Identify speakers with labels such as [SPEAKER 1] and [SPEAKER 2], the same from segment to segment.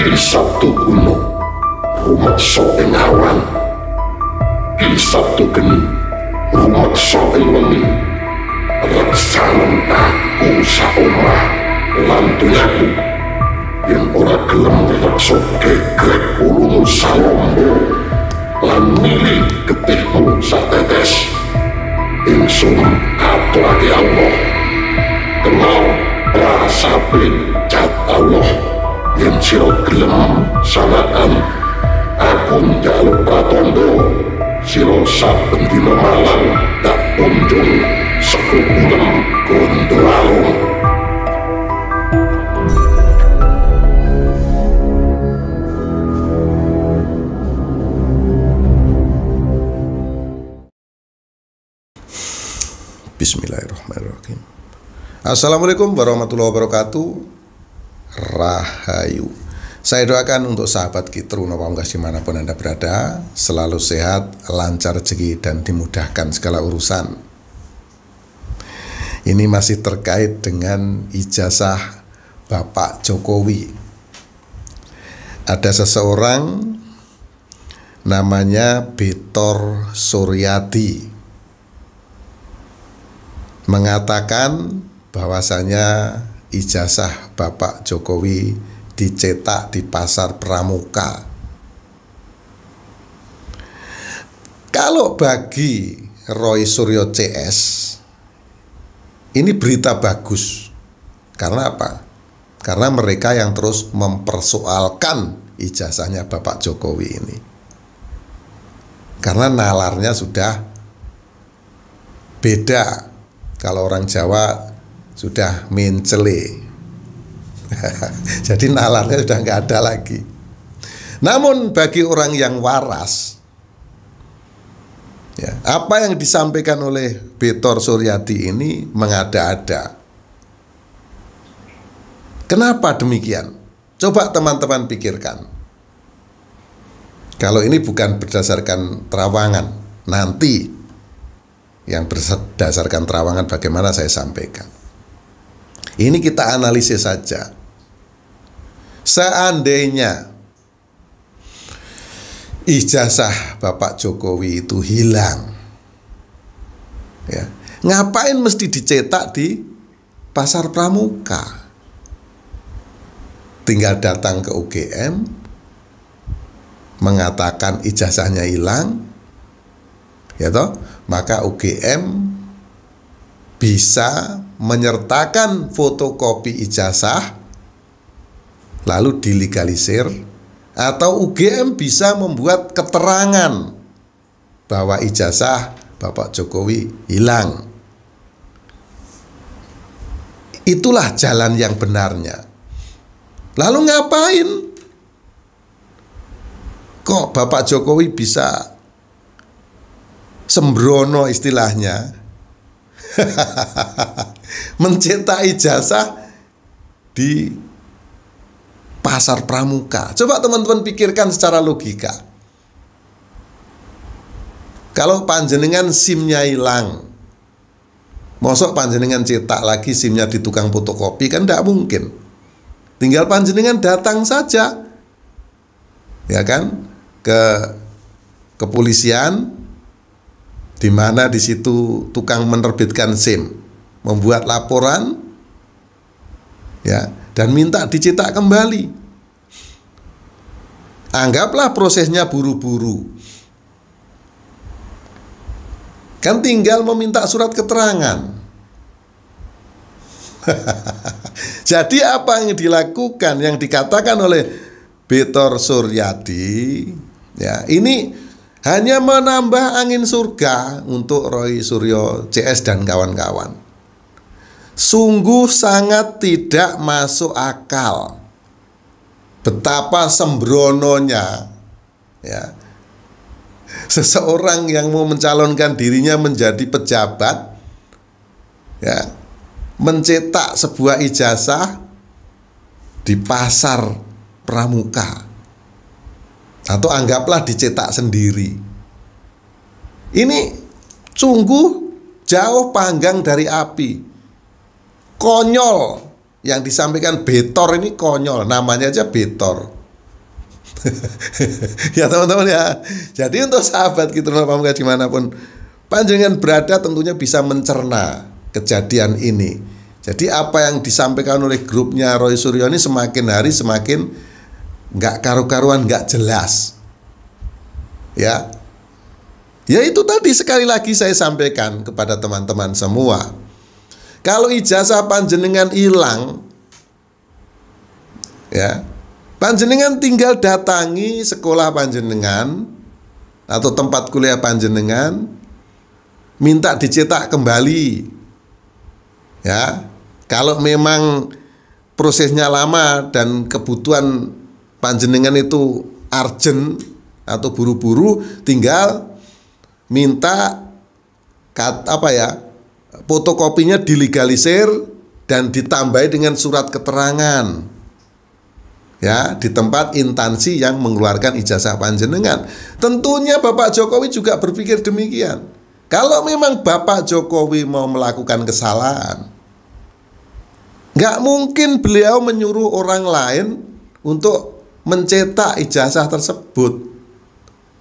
[SPEAKER 1] Di Sabtu kuno rumeksa ing awan, di Sabtu geni rumeksa ing wengi. Reksanen aku saomah lan donyaku, yen ora gelem reksa gegrek ulungmu salombo lan milih getihmu satetes. Ingsun aturake Allah, kenal prasape cat Allah. Yen sira gelem sanaan aku njaluk pratondo, sira saben dina malam tak kunjung sekukulem Gondoalung.
[SPEAKER 2] Bismillahirrahmanirrahim. Assalamualaikum warahmatullahi wabarakatuh. Rahayu. Saya doakan untuk sahabat Kitru Napa Unggas dimanapun Anda berada, selalu sehat, lancar rezeki, dan dimudahkan segala urusan. Ini masih terkait dengan ijazah Bapak Jokowi. Ada seseorang namanya Betor Suryadi mengatakan bahwasanya ijazah Bapak Jokowi dicetak di Pasar Pramuka. Kalau bagi Roy Suryo CS, ini berita bagus. Karena apa? Karena mereka yang terus mempersoalkan ijazahnya Bapak Jokowi ini. Karena nalarnya sudah beda. Kalau orang Jawa sudah mencele. Jadi nalarnya sudah nggak ada lagi. Namun bagi orang yang waras, ya, apa yang disampaikan oleh Betor Suryadi ini mengada-ada. Kenapa demikian? Coba teman-teman pikirkan. Kalau ini bukan berdasarkan terawangan, nanti yang berdasarkan terawangan bagaimana saya sampaikan. Ini kita analisis saja. Seandainya ijazah Bapak Jokowi itu hilang, ya, ngapain mesti dicetak di Pasar Pramuka? Tinggal datang ke UGM mengatakan ijazahnya hilang, ya toh, maka UGM bisa menyertakan fotokopi ijazah lalu dilegalisir, atau UGM bisa membuat keterangan bahwa ijazah Bapak Jokowi hilang. Itulah jalan yang benarnya. Lalu ngapain kok Bapak Jokowi bisa sembrono istilahnya mencetak ijazah di Pasar Pramuka? Coba teman-teman pikirkan secara logika. Kalau panjenengan SIM-nya hilang, mosok panjenengan cetak lagi SIM-nya di tukang fotokopi? Kan tidak mungkin. Tinggal panjenengan datang saja, ya kan, ke kepolisian, di mana di situ tukang menerbitkan SIM membuat laporan, ya, dan minta dicetak kembali. Anggaplah prosesnya buru-buru, kan tinggal meminta surat keterangan. Jadi apa yang dilakukan, yang dikatakan oleh Betor Suryadi, ya, ini hanya menambah angin surga untuk Roy Suryo CS dan kawan-kawan. Sungguh sangat tidak masuk akal betapa sembrononya, ya, seseorang yang mau mencalonkan dirinya menjadi pejabat, ya, mencetak sebuah ijazah di Pasar Pramuka, atau anggaplah dicetak sendiri. Ini sungguh jauh panggang dari api. Konyol yang disampaikan Betor ini, konyol, namanya aja Betor. Ya teman-teman ya. Jadi untuk sahabat Kitrul Pramuka dimanapun panjenengan berada tentunya bisa mencerna kejadian ini. Jadi apa yang disampaikan oleh grupnya Roy Suryo ini semakin hari semakin nggak karu-karuan, nggak jelas. Ya, ya itu tadi sekali lagi saya sampaikan kepada teman-teman semua. Kalau ijazah panjenengan hilang, ya, panjenengan tinggal datangi sekolah panjenengan atau tempat kuliah panjenengan, minta dicetak kembali. Ya, kalau memang prosesnya lama dan kebutuhan panjenengan itu urgent atau buru-buru, tinggal minta fotokopinya dilegalisir dan ditambahi dengan surat keterangan. Ya, di tempat instansi yang mengeluarkan ijazah panjenengan. Tentunya Bapak Jokowi juga berpikir demikian. Kalau memang Bapak Jokowi mau melakukan kesalahan, nggak mungkin beliau menyuruh orang lain untuk mencetak ijazah tersebut.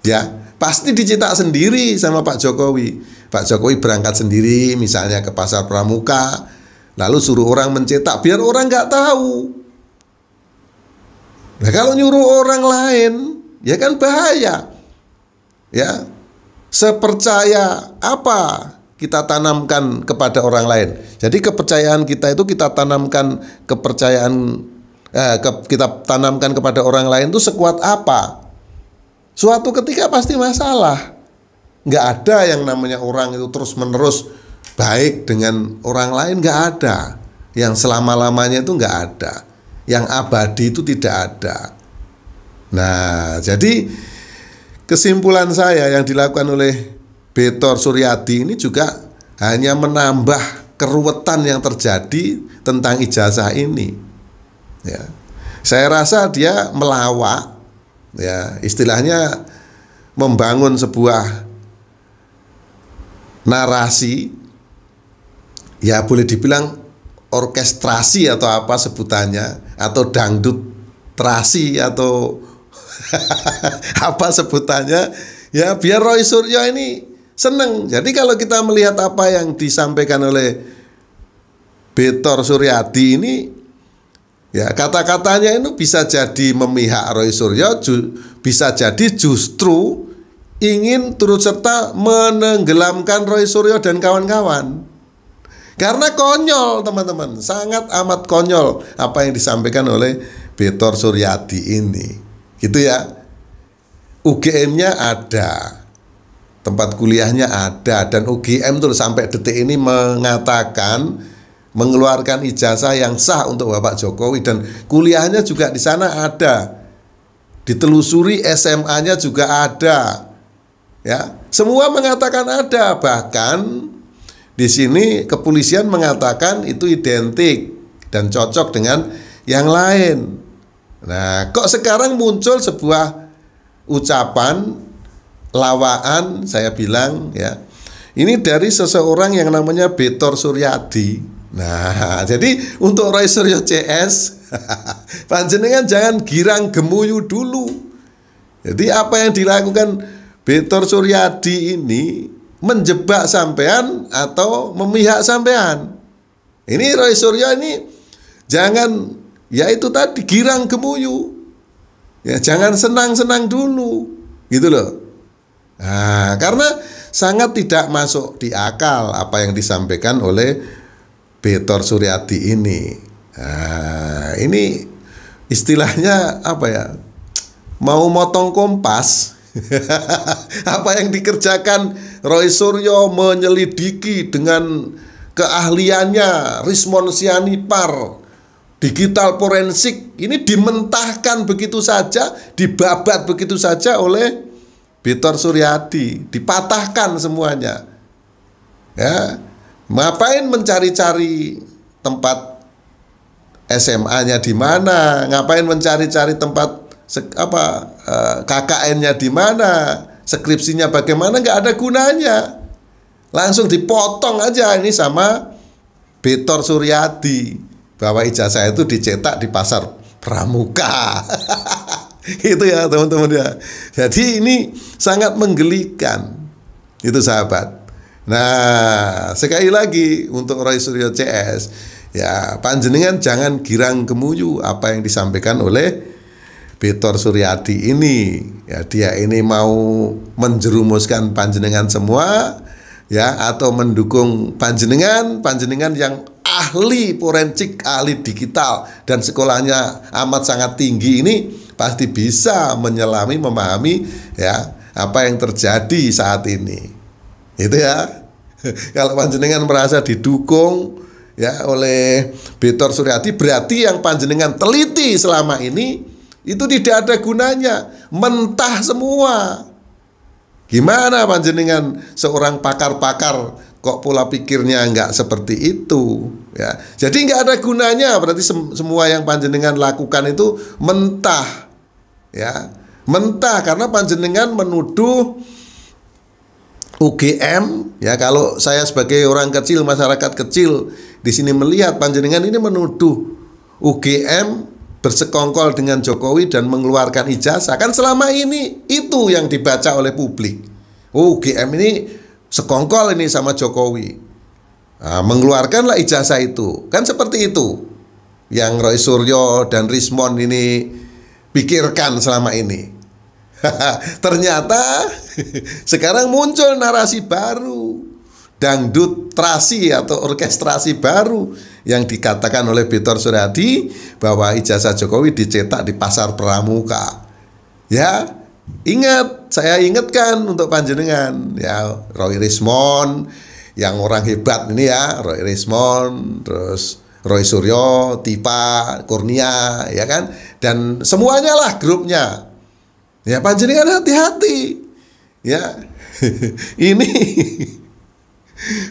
[SPEAKER 2] Ya, pasti dicetak sendiri sama Pak Jokowi. Pak Jokowi berangkat sendiri misalnya ke Pasar Pramuka, lalu suruh orang mencetak biar orang nggak tahu. Nah, kalau nyuruh orang lain, ya kan bahaya. Ya, sepercaya apa kita tanamkan kepada orang lain. Jadi kepercayaan kita itu kita tanamkan kita tanamkan kepada orang lain itu sekuat apa? Suatu ketika pasti masalah. Nggak ada yang namanya orang itu terus-menerus baik dengan orang lain, nggak ada. Yang selama-lamanya itu nggak ada. Yang abadi itu tidak ada. Nah, jadi kesimpulan saya yang dilakukan oleh Betor Suryadi ini juga hanya menambah keruwetan yang terjadi tentang ijazah ini. Ya. Saya rasa dia melawak, ya, istilahnya membangun sebuah narasi, ya boleh dibilang orkestrasi atau apa sebutannya, atau dangdut terasi atau apa sebutannya, ya biar Roy Suryo ini seneng. Jadi kalau kita melihat apa yang disampaikan oleh Betor Suryadi ini, ya kata-katanya itu bisa jadi memihak Roy Suryo, bisa jadi justru ingin turut serta menenggelamkan Roy Suryo dan kawan-kawan. Karena konyol teman-teman, sangat amat konyol apa yang disampaikan oleh Betor Suryadi ini. Gitu ya. UGM-nya ada, tempat kuliahnya ada, dan UGM tuh sampai detik ini mengatakan mengeluarkan ijazah yang sah untuk Bapak Jokowi, dan kuliahnya juga di sana ada. Ditelusuri SMA-nya juga ada. Ya, semua mengatakan ada, bahkan di sini kepolisian mengatakan itu identik dan cocok dengan yang lain. Nah, kok sekarang muncul sebuah ucapan lawaan, saya bilang ya, ini dari seseorang yang namanya Betor Suryadi. Nah, jadi untuk Roy Suryo CS, panjenengan jangan girang gemuyu dulu. Jadi apa yang dilakukan Betor Suryadi ini menjebak sampean atau memihak sampean. Ini Roy Suryo ini jangan, ya itu tadi, girang gemuyu. Ya, jangan senang-senang dulu, gitu loh. Nah, karena sangat tidak masuk di akal apa yang disampaikan oleh Betor Suryadi ini. Nah, ini istilahnya apa ya? Mau motong kompas. Apa yang dikerjakan Roy Suryo menyelidiki dengan keahliannya Rismon Sianipar, digital forensik, ini dimentahkan begitu saja, dibabat begitu saja oleh Betor Suryadi, dipatahkan semuanya. Ya, ngapain mencari-cari tempat SMA-nya di mana? Ngapain mencari-cari tempat KKN-nya di mana? Skripsinya bagaimana? Nggak ada gunanya. Langsung dipotong aja ini sama Betor Suryadi, bahwa ijazah itu dicetak di Pasar Pramuka. Itu ya teman-teman ya. Jadi ini sangat menggelikan. Itu sahabat. Nah, sekali lagi untuk Roy Suryo CS, ya panjenengan jangan girang gemuyu apa yang disampaikan oleh Betor Suryadi ini. Ya, dia ini mau menjerumuskan panjenengan semua, ya, atau mendukung panjenengan yang ahli forensik, ahli digital, dan sekolahnya amat sangat tinggi ini pasti bisa menyelami, memahami ya apa yang terjadi saat ini. Itu ya. Kalau panjenengan merasa didukung ya oleh Betor Suryadi, berarti yang panjenengan teliti selama ini itu tidak ada gunanya, mentah semua. Gimana panjenengan seorang pakar-pakar kok pola pikirnya nggak seperti itu ya. Jadi nggak ada gunanya, berarti semua yang panjenengan lakukan itu mentah ya. Mentah karena panjenengan menuduh UGM ya. Kalau saya sebagai orang kecil, masyarakat kecil di sini melihat panjenengan ini menuduh UGM bersekongkol dengan Jokowi dan mengeluarkan ijazah. Kan selama ini itu yang dibaca oleh publik. Oh, UGM ini sekongkol ini sama Jokowi. Nah, mengeluarkanlah ijazah itu. Kan seperti itu yang Roy Suryo dan Rismond ini pikirkan selama ini. Ternyata sekarang muncul narasi baru, dangdut trasi atau orkestrasi baru yang dikatakan oleh Betor Suryadi bahwa ijazah Jokowi dicetak di pasar pramuka. Ya, ingat, saya ingatkan untuk panjenengan ya, Roy Rismond yang orang hebat ini ya, Roy Rismond, terus Roy Suryo, Tipa, Kurnia, ya kan, dan semuanya lah grupnya. Ya panjenengan hati-hati ya. Ini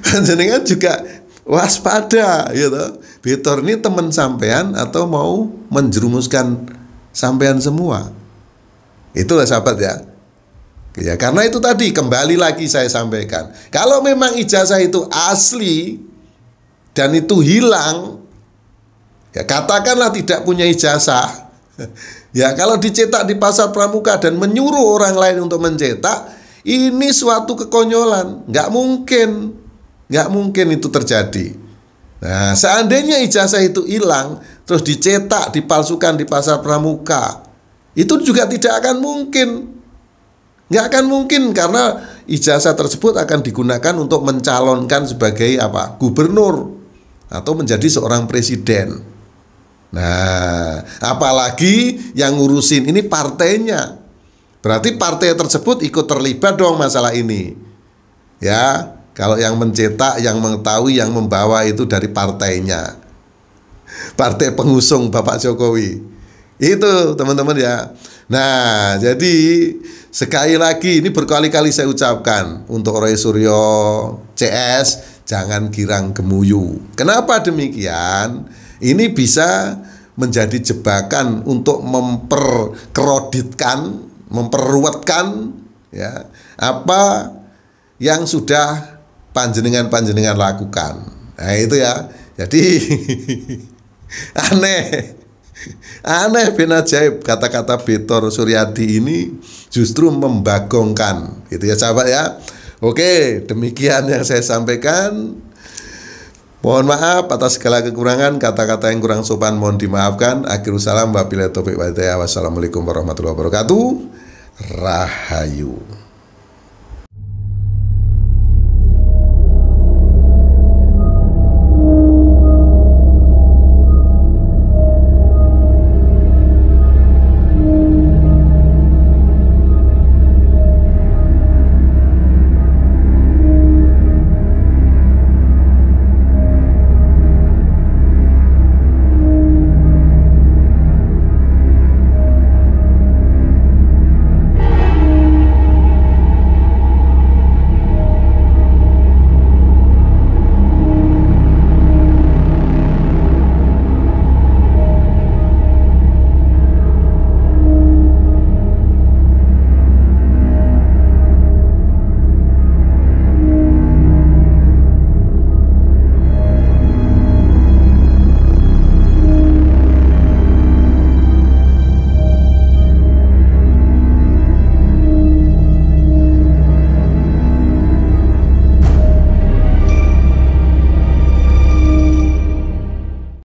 [SPEAKER 2] panjenengan juga waspada gitu. Betor ini teman sampean atau mau menjerumuskan sampean semua. Itulah sahabat ya. Ya karena itu tadi kembali lagi saya sampaikan, kalau memang ijazah itu asli dan itu hilang, ya katakanlah tidak punya ijazah. Ya kalau dicetak di pasar pramuka dan menyuruh orang lain untuk mencetak, ini suatu kekonyolan. Nggak mungkin itu terjadi. Nah, seandainya ijazah itu hilang terus dicetak, dipalsukan di pasar pramuka, itu juga tidak akan mungkin. Nggak akan mungkin karena ijazah tersebut akan digunakan untuk mencalonkan sebagai apa? Gubernur atau menjadi seorang presiden. Nah, apalagi yang ngurusin ini partainya. Berarti partai tersebut ikut terlibat dong masalah ini. Ya, kalau yang mencetak, yang mengetahui, yang membawa itu dari partainya. Partai pengusung Bapak Jokowi. Itu teman-teman ya. Nah, jadi sekali lagi ini berkali-kali saya ucapkan untuk Roy Suryo CS, jangan girang gemuyu. Kenapa demikian? Ini bisa menjadi jebakan untuk memperkeroditkan, memperruwetkan ya apa yang sudah panjenengan lakukan. Nah itu ya. Jadi aneh ben ajaib kata-kata Betor Suryadi ini justru membagongkan. Gitu ya sahabat ya. Oke, demikian yang saya sampaikan. Mohon maaf atas segala kekurangan, kata-kata yang kurang sopan mohon dimaafkan. Akhirul salam, wabillahi taufiq wal hidayah. Wassalamualaikum warahmatullahi wabarakatuh. Rahayu.